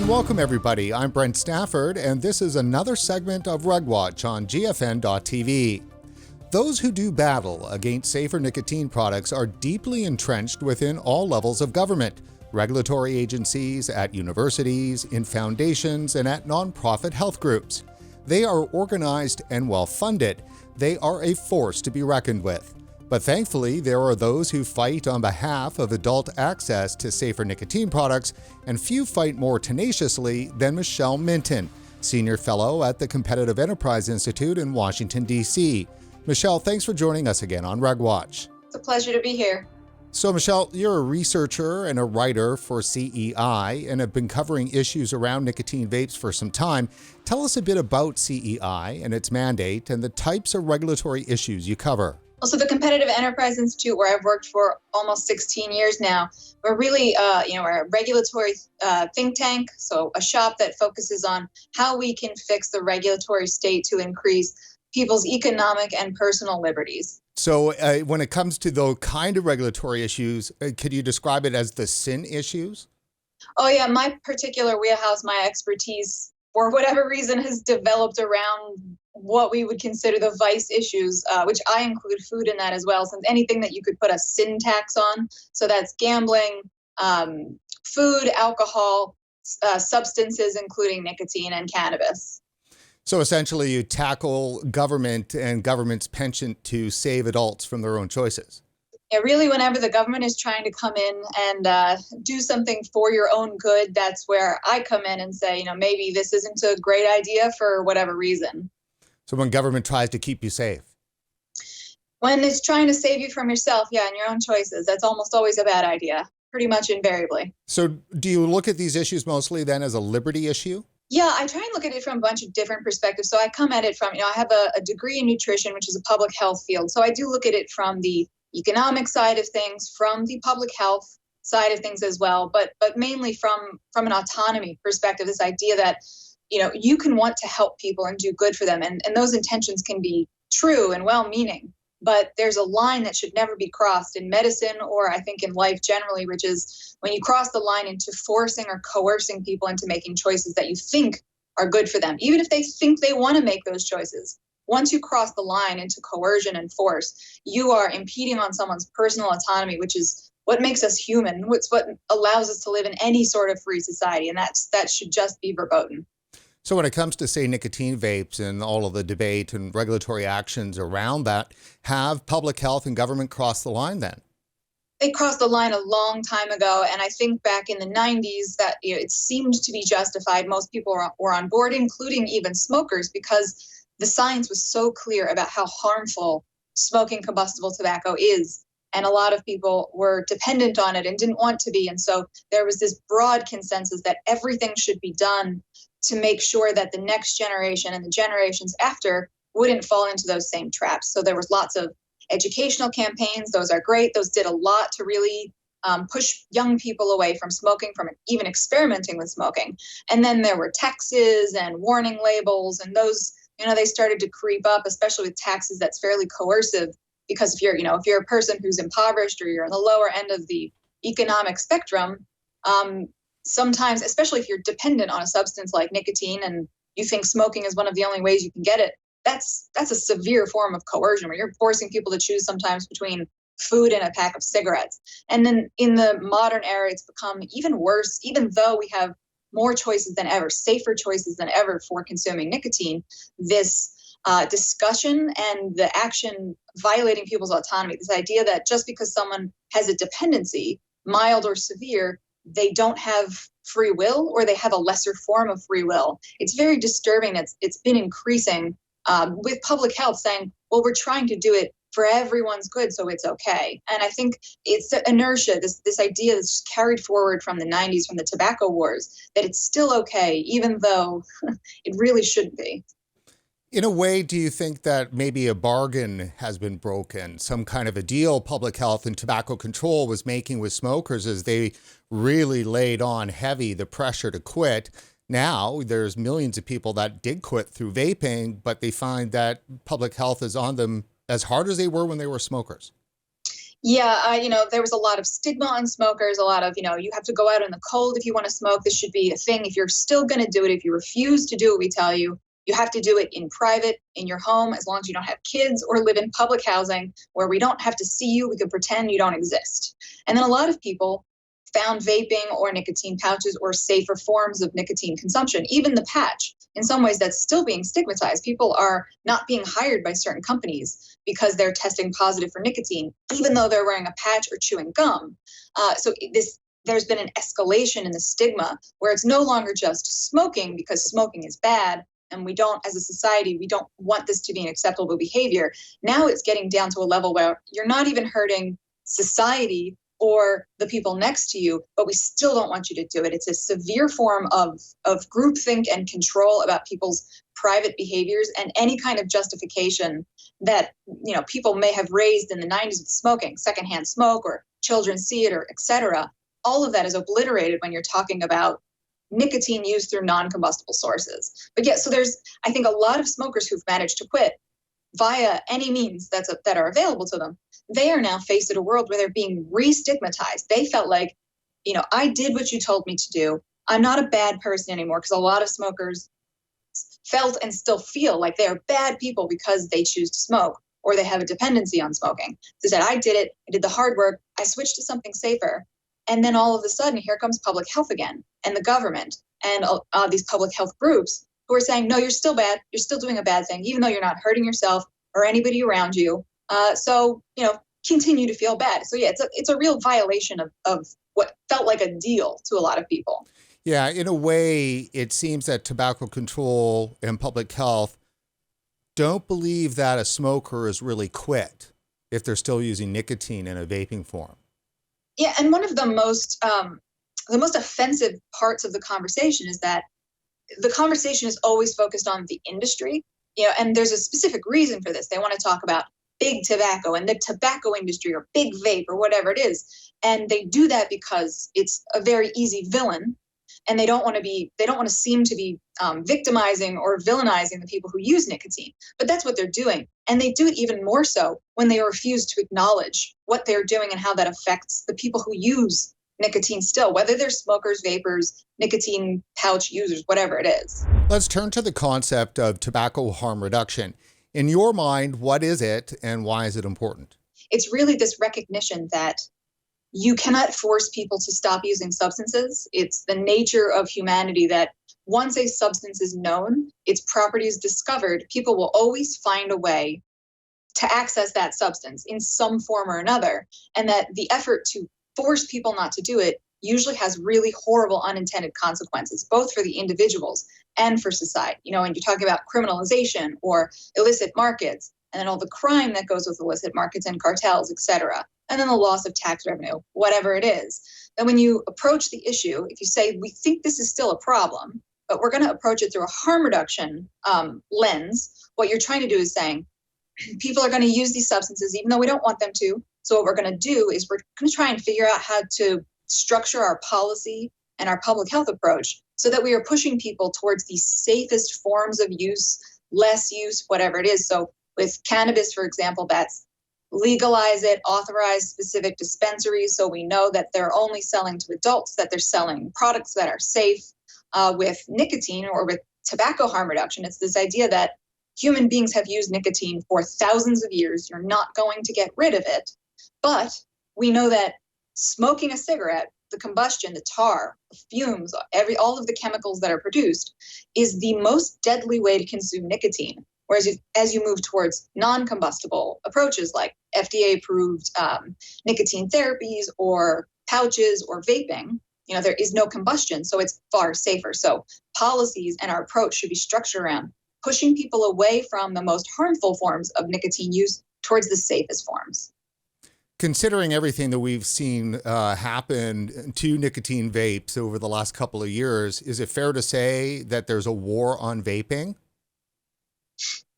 And welcome everybody, I'm Brent Stafford, and this is another segment of RegWatch on GFN.TV. Those who do battle against safer nicotine products are deeply entrenched within all levels of government, regulatory agencies, at universities, in foundations, and at nonprofit health groups. They are organized and well-funded. They are a force to be reckoned with. But thankfully, there are those who fight on behalf of adult access to safer nicotine products, and few fight more tenaciously than Michelle Minton, Senior Fellow at the Competitive Enterprise Institute in Washington, D.C. Michelle, thanks for joining us again on RegWatch. It's a pleasure to be here. So Michelle, you're a researcher and a writer for CEI and have been covering issues around nicotine vapes for some time. Tell us a bit about CEI and its mandate and the types of regulatory issues you cover. Well, so the Competitive Enterprise Institute, where I've worked for almost 16 years now, we're really, we're a regulatory think tank, so a shop that focuses on how we can fix the regulatory state to increase people's economic and personal liberties. So when it comes to those kind of regulatory issues, could you describe it as the sin issues? Oh, yeah, my particular wheelhouse, my expertise, for whatever reason, has developed around what we would consider the vice issues, which I include food in that as well, since anything that you could put a sin tax on. So that's gambling, food, alcohol, substances, including nicotine and cannabis. So essentially you tackle government and government's penchant to save adults from their own choices. Yeah, really, whenever the government is trying to come in and do something for your own good, that's where I come in and say, maybe this isn't a great idea for whatever reason. So when government tries to keep you safe? When it's trying to save you from yourself, yeah, and your own choices, that's almost always a bad idea, pretty much invariably. So do you look at these issues mostly then as a liberty issue? Yeah, I try and look at it from a bunch of different perspectives. So I come at it from, I have a degree in nutrition, which is a public health field. So I do look at it from the economic side of things, from the public health side of things as well, but mainly from an autonomy perspective, this idea that you can want to help people and do good for them. And those intentions can be true and well-meaning, but there's a line that should never be crossed in medicine or I think in life generally, which is when you cross the line into forcing or coercing people into making choices that you think are good for them, even if they think they want to make those choices. Once you cross the line into coercion and force, you are impeding on someone's personal autonomy, which is what makes us human. It's what allows us to live in any sort of free society, and that should just be verboten. So when it comes to, say, nicotine vapes and all of the debate and regulatory actions around that, have public health and government crossed the line then? They crossed the line a long time ago, and I think back in the 90s that it seemed to be justified. Most people were on board, including even smokers, because the science was so clear about how harmful smoking combustible tobacco is. And a lot of people were dependent on it and didn't want to be. And so there was this broad consensus that everything should be done to make sure that the next generation and the generations after wouldn't fall into those same traps. So there was lots of educational campaigns. Those are great. Those did a lot to really push young people away from smoking, from even experimenting with smoking. And then there were taxes and warning labels, and those, they started to creep up, especially with taxes that's fairly coercive, because if you're a person who's impoverished or you're on the lower end of the economic spectrum, sometimes, especially if you're dependent on a substance like nicotine and you think smoking is one of the only ways you can get it, that's a severe form of coercion where you're forcing people to choose sometimes between food and a pack of cigarettes. And then in the modern era, it's become even worse, even though we have more choices than ever, safer choices than ever for consuming nicotine. This discussion and the action violating people's autonomy, this idea that just because someone has a dependency, mild or severe, they don't have free will or they have a lesser form of free will. It's very disturbing. It's been increasing with public health saying, well, we're trying to do it for everyone's good, so it's okay. And I think it's the inertia, this idea that's carried forward from the 90s, from the tobacco wars, that it's still okay, even though it really shouldn't be. In a way, do you think that maybe a bargain has been broken, some kind of a deal public health and tobacco control was making with smokers as they really laid on heavy the pressure to quit? Now there's millions of people that did quit through vaping, but they find that public health is on them as hard as they were when they were smokers. Yeah, there was a lot of stigma on smokers, a lot of, you have to go out in the cold if you want to smoke. This should be a thing. If you're still going to do it, if you refuse to do what we tell you, you have to do it in private, in your home, as long as you don't have kids or live in public housing where we don't have to see you. We can pretend you don't exist. And then a lot of people found vaping or nicotine pouches or safer forms of nicotine consumption, even the patch. In some ways, that's still being stigmatized. People are not being hired by certain companies because they're testing positive for nicotine, even though they're wearing a patch or chewing gum. There's been an escalation in the stigma where it's no longer just smoking because smoking is bad. And we don't, as a society, we don't want this to be an acceptable behavior. Now it's getting down to a level where you're not even hurting society or the people next to you, but we still don't want you to do it. It's a severe form of groupthink and control about people's private behaviors, and any kind of justification that people may have raised in the 90s with smoking, secondhand smoke, or children see it, or et cetera. All of that is obliterated when you're talking about nicotine used through non-combustible sources. But yeah, so there's, I think, a lot of smokers who've managed to quit via any means that are available to them. They are now faced at a world where they're being re-stigmatized. They felt like, I did what you told me to do. I'm not a bad person anymore, because a lot of smokers felt and still feel like they are bad people because they choose to smoke or they have a dependency on smoking. They said, I did it. I did the hard work. I switched to something safer. And then all of a sudden, here comes public health again, and the government and these public health groups who are saying, no, you're still bad. You're still doing a bad thing, even though you're not hurting yourself or anybody around you. So continue to feel bad. So yeah, it's a real violation of what felt like a deal to a lot of people. Yeah, in a way, it seems that tobacco control and public health don't believe that a smoker is really quit if they're still using nicotine in a vaping form. Yeah, and one of the most offensive parts of the conversation is that the conversation is always focused on the industry, and there's a specific reason for this. They want to talk about big tobacco and the tobacco industry, or big vape, or whatever it is. And they do that because it's a very easy villain, and they don't want to seem to be victimizing or villainizing the people who use nicotine. But that's what they're doing. And they do it even more so when they refuse to acknowledge what they're doing and how that affects the people who use nicotine still, whether they're smokers, vapors, nicotine pouch users, whatever it is. Let's turn to the concept of tobacco harm reduction. In your mind, what is it and why is it important? It's really this recognition that you cannot force people to stop using substances. It's the nature of humanity that once a substance is known, its properties discovered, people will always find a way to access that substance in some form or another. And that the effort to force people not to do it usually has really horrible unintended consequences, both for the individuals and for society. And you're talking about criminalization or illicit markets, and then all the crime that goes with illicit markets and cartels, et cetera. And then the loss of tax revenue, whatever it is. And when you approach the issue, if you say, we think this is still a problem, but we're going to approach it through a harm reduction lens, what you're trying to do is saying, people are going to use these substances even though we don't want them to. So what we're going to do is we're going to try and figure out how to structure our policy and our public health approach so that we are pushing people towards the safest forms of use, less use, whatever it is. So with cannabis, for example, that's legalize it, authorize specific dispensaries so we know that they're only selling to adults, that they're selling products that are safe. With nicotine or with tobacco harm reduction, it's this idea that human beings have used nicotine for thousands of years. You're not going to get rid of it. But we know that smoking a cigarette, the combustion, the tar, the fumes, all of the chemicals that are produced is the most deadly way to consume nicotine. Whereas as you move towards non-combustible approaches like FDA-approved nicotine therapies or pouches or vaping, there is no combustion, so it's far safer. So policies and our approach should be structured around pushing people away from the most harmful forms of nicotine use towards the safest forms. Considering everything that we've seen happen to nicotine vapes over the last couple of years, is it fair to say that there's a war on vaping?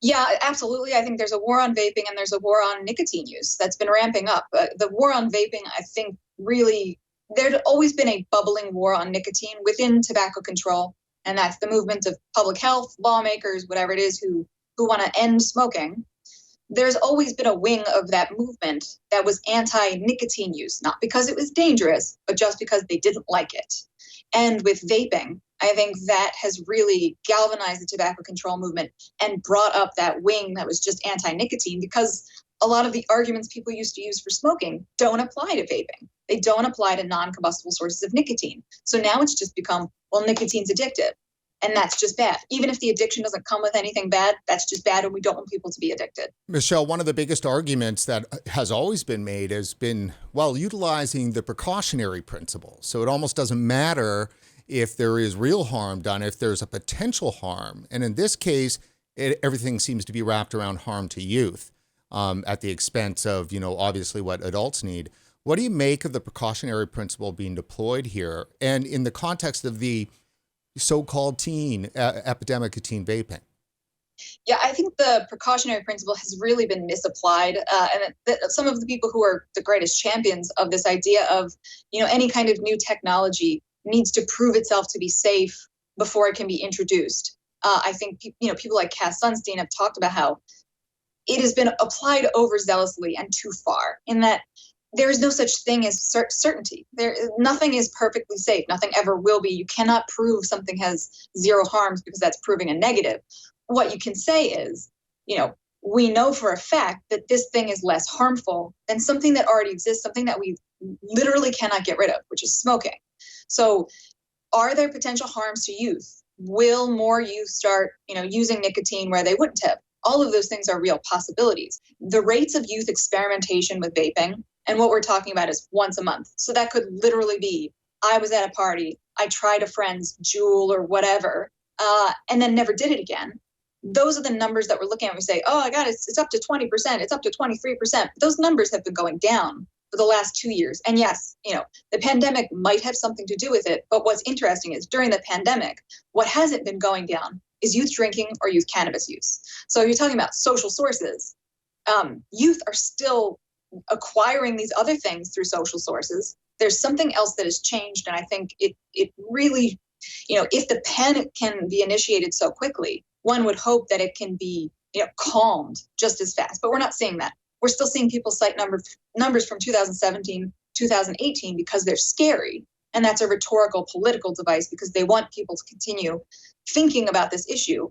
Yeah, absolutely. I think there's a war on vaping and there's a war on nicotine use that's been ramping up. The war on vaping, I think, really, there's always been a bubbling war on nicotine within tobacco control. And that's the movement of public health, lawmakers, whatever it is, who want to end smoking. there's always been a wing of that movement that was anti-nicotine use, not because it was dangerous, but just because they didn't like it. And with vaping, I think that has really galvanized the tobacco control movement and brought up that wing that was just anti-nicotine, because a lot of the arguments people used to use for smoking don't apply to vaping. They don't apply to non-combustible sources of nicotine. So now it's just become, well, nicotine's addictive. And that's just bad. Even if the addiction doesn't come with anything bad, that's just bad, and we don't want people to be addicted. Michelle, one of the biggest arguments that has always been made has been, well, utilizing the precautionary principle. So it almost doesn't matter if there is real harm done, if there's a potential harm. And in this case, everything seems to be wrapped around harm to youth at the expense of, obviously what adults need. What do you make of the precautionary principle being deployed here? And in the context of the so-called teen epidemic of teen vaping? Yeah, I think the precautionary principle has really been misapplied. And some of the people who are the greatest champions of this idea of, any kind of new technology needs to prove itself to be safe before it can be introduced. I think, people like Cass Sunstein have talked about how it has been applied overzealously and too far, in that there is no such thing as certainty. Nothing is perfectly safe. Nothing ever will be. You cannot prove something has zero harms because that's proving a negative. What you can say is, we know for a fact that this thing is less harmful than something that already exists, something that we literally cannot get rid of, which is smoking. So are there potential harms to youth? Will more youth start, using nicotine where they wouldn't have? All of those things are real possibilities. The rates of youth experimentation with vaping, and what we're talking about is once a month. So that could literally be, I was at a party, I tried a friend's Juul or whatever, and then never did it again. Those are the numbers that we're looking at. We say, oh, I got it, it's up to 20%, it's up to 23%. Those numbers have been going down for the last 2 years. And yes, the pandemic might have something to do with it. But what's interesting is during the pandemic, what hasn't been going down is youth drinking or youth cannabis use. So you're talking about social sources. Youth are still acquiring these other things through social sources. There's something else that has changed. And I think it really, if the panic can be initiated so quickly, one would hope that it can be, calmed just as fast. But we're not seeing that. We're still seeing people cite numbers from 2017, 2018 because they're scary. And that's a rhetorical political device because they want people to continue thinking about this issue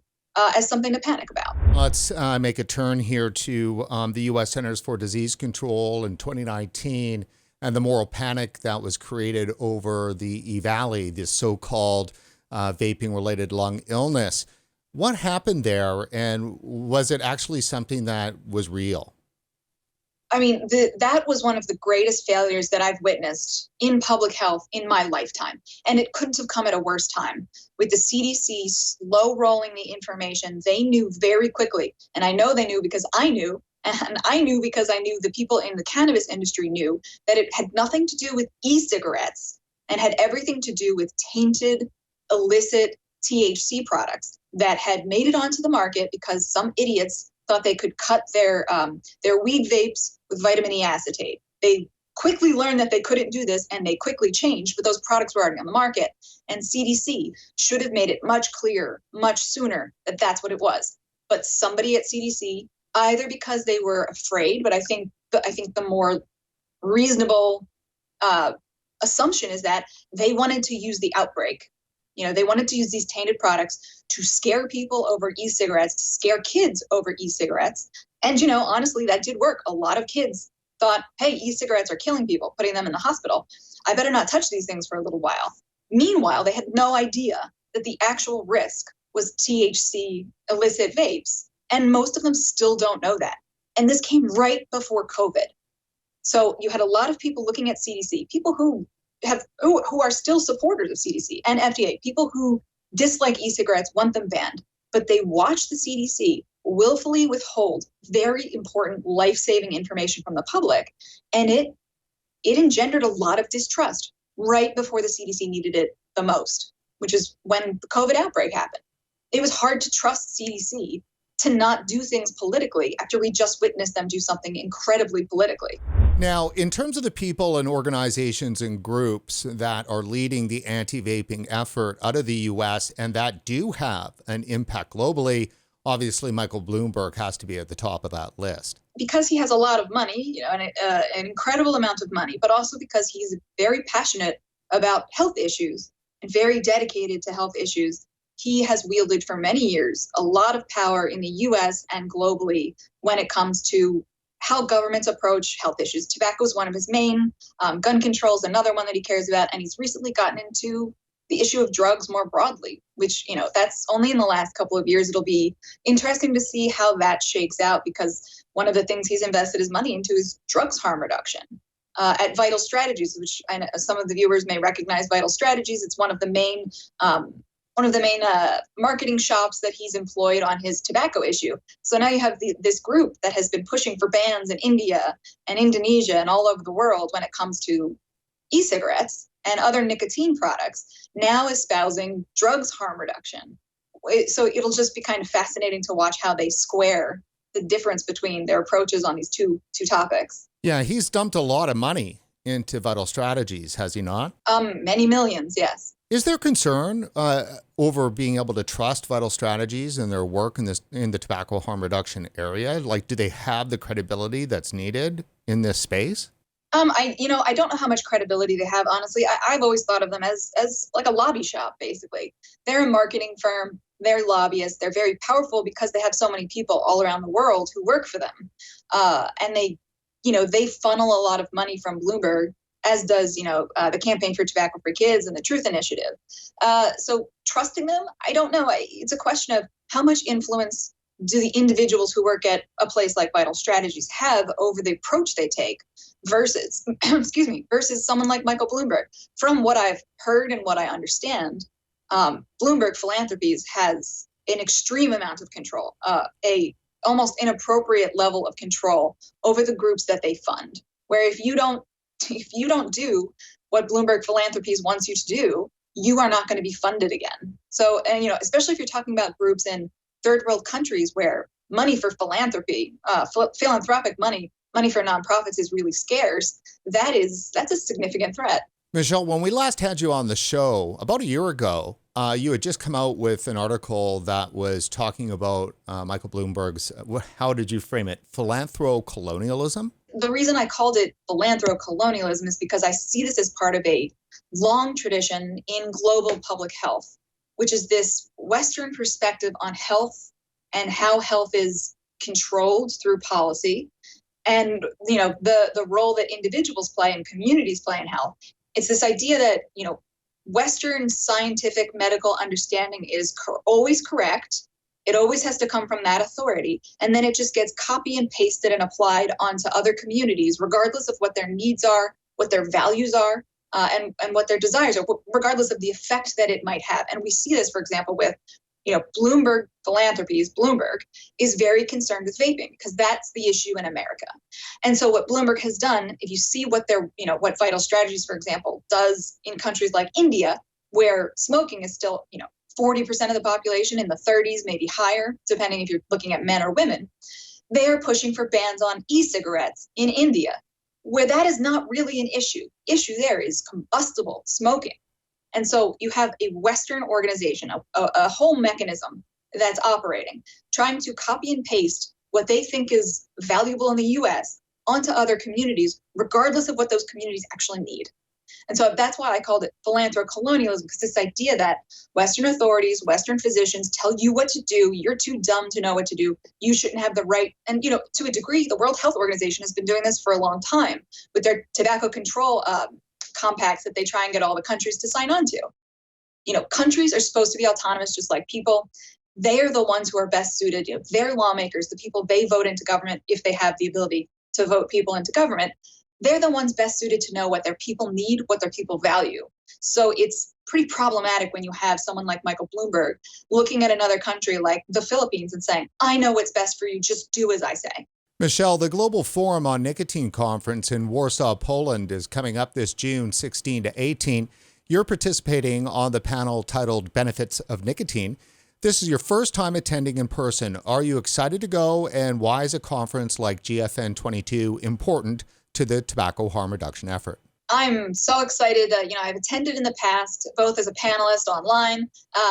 as something to panic about. Let's make a turn here to the U.S. Centers for Disease Control in 2019 and the moral panic that was created over the EVALI, this so-called vaping-related lung illness. What happened there, and was it actually something that was real? I mean, that was one of the greatest failures that I've witnessed in public health in my lifetime. And it couldn't have come at a worse time. With the CDC slow rolling the information, they knew very quickly. And I know they knew because I knew. And I knew because I knew the people in the cannabis industry knew that it had nothing to do with e-cigarettes and had everything to do with tainted, illicit THC products that had made it onto the market because some idiots thought they could cut their weed vapes with vitamin E acetate. They quickly learned that they couldn't do this, and they quickly changed, but those products were already on the market. And CDC should have made it much clearer, much sooner that that's what it was. But somebody at CDC, either because they were afraid, but I think the more reasonable assumption is that they wanted to use the outbreak. They wanted to use these tainted products to scare people over e-cigarettes, to scare kids over e-cigarettes. And, honestly, that did work. A lot of kids thought, hey, e-cigarettes are killing people, putting them in the hospital. I better not touch these things for a little while. Meanwhile, they had no idea that the actual risk was THC illicit vapes. And most of them still don't know that. And this came right before COVID. So you had a lot of people looking at CDC, people who are still supporters of CDC and FDA, people who dislike e-cigarettes, want them banned, but they watch the CDC willfully withhold very important life-saving information from the public, and it engendered a lot of distrust right before the CDC needed it the most, which is when the COVID outbreak happened. It was hard to trust CDC to not do things politically after we just witnessed them do something incredibly politically. Now, in terms of the people and organizations and groups that are leading the anti-vaping effort out of the U.S. and that do have an impact globally, Obviously, Michael Bloomberg has to be at the top of that list. Because he has a lot of money, an incredible amount of money, but also because he's very passionate about health issues and very dedicated to health issues. He has wielded for many years a lot of power in the US and globally when it comes to how governments approach health issues. Tobacco is one of his main, gun control is another one that he cares about, and he's recently gotten into the issue of drugs more broadly, which, that's only in the last couple of years. It'll be interesting to see how that shakes out, because one of the things he's invested his money into is drugs harm reduction. At Vital Strategies, which I know some of the viewers may recognize Vital Strategies, it's one of the main marketing shops that he's employed on his tobacco issue. So now you have this group that has been pushing for bans in India and Indonesia and all over the world when it comes to e-cigarettes and other nicotine products, now espousing drugs harm reduction. So it'll just be kind of fascinating to watch how they square the difference between their approaches on these two topics. Yeah, he's dumped a lot of money into Vital Strategies, has he not? Many millions, yes. Is there concern over being able to trust Vital Strategies and their work in the tobacco harm reduction area? Like, do they have the credibility that's needed in this space? I don't know how much credibility they have, honestly. I've always thought of them as like a lobby shop, basically. They're a marketing firm. They're lobbyists. They're very powerful because they have so many people all around the world who work for them. And they funnel a lot of money from Bloomberg, as does, the Campaign for Tobacco for Kids and the Truth Initiative. So trusting them, I don't know. It's a question of how much influence do the individuals who work at a place like Vital Strategies have over the approach they take versus, versus someone like Michael Bloomberg. From what I've heard and what I understand, Bloomberg Philanthropies has an extreme amount of control, a almost inappropriate level of control over the groups that they fund. Where if you don't do what Bloomberg Philanthropies wants you to do, you are not going to be funded again. So, and especially if you're talking about groups in third world countries where money for philanthropy, philanthropic money for nonprofits is really scarce, that's a significant threat. Michelle, when we last had you on the show about a year ago, you had just come out with an article that was talking about Michael Bloomberg's, how did you frame it, Philanthro-colonialism? The reason I called it Philanthro-colonialism is because I see this as part of a long tradition in global public health, which is this Western perspective on health and how health is controlled through policy, and the role that individuals play and communities play in health. It's this idea that Western scientific medical understanding is always correct. It always has to come from that authority, and then it just gets copy and pasted and applied onto other communities, regardless of what their needs are, what their values are, and what their desires are, regardless of the effect that it might have. And we see this, for example, with Bloomberg Philanthropies. Bloomberg is very concerned with vaping because that's the issue in America. And so what Bloomberg has done, if you see what what Vital Strategies, for example, does in countries like India, where smoking is still 40% of the population, in the 30s, maybe higher, depending if you're looking at men or women, they are pushing for bans on e-cigarettes in India, where that is not really an issue. Issue there is combustible smoking. And so you have a Western organization, a whole mechanism that's operating, trying to copy and paste what they think is valuable in the US onto other communities, regardless of what those communities actually need. And so that's why I called it Philanthro-colonialism, because this idea that Western authorities, Western physicians tell you what to do, you're too dumb to know what to do, you shouldn't have the right. And, to a degree, the World Health Organization has been doing this for a long time with their tobacco control compacts that they try and get all the countries to sign on to. Countries are supposed to be autonomous, just like people. They are the ones who are best suited. They're lawmakers, the people they vote into government, if they have the ability to vote people into government. They're the ones best suited to know what their people need, what their people value. So it's pretty problematic when you have someone like Michael Bloomberg looking at another country like the Philippines and saying, I know what's best for you, just do as I say. Michelle, the Global Forum on Nicotine Conference in Warsaw, Poland is coming up this June 16 to 18. You're participating on the panel titled Benefits of Nicotine. This is your first time attending in person. Are you excited to go, and why is a conference like GFN 22 important to the tobacco harm reduction effort? I'm so excited. I've attended in the past, both as a panelist online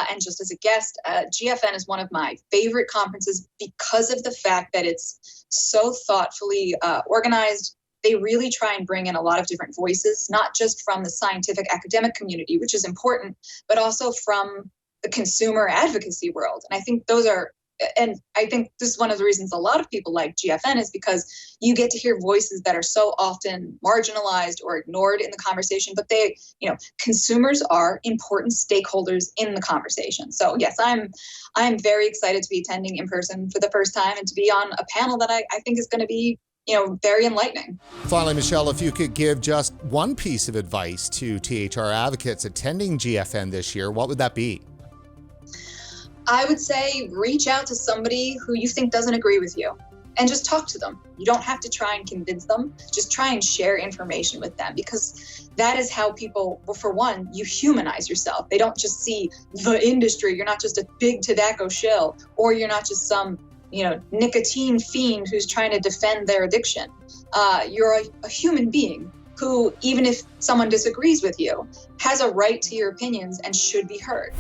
and just as a guest. GFN is one of my favorite conferences because of the fact that it's so thoughtfully organized. They really try and bring in a lot of different voices, not just from the scientific academic community, which is important, but also from the consumer advocacy world. And I think this is one of the reasons a lot of people like GFN is because you get to hear voices that are so often marginalized or ignored in the conversation, but consumers are important stakeholders in the conversation. So yes, I'm very excited to be attending in person for the first time and to be on a panel that I think is going to be very enlightening. Finally, Michelle, if you could give just one piece of advice to THR advocates attending GFN this year, what would that be? I would say reach out to somebody who you think doesn't agree with you and just talk to them. You don't have to try and convince them. Just try and share information with them, because that is how people, well, for one, you humanize yourself. They don't just see the industry. You're not just a big tobacco shill, or you're not just some nicotine fiend who's trying to defend their addiction. You're a human being who, even if someone disagrees with you, has a right to your opinions and should be heard.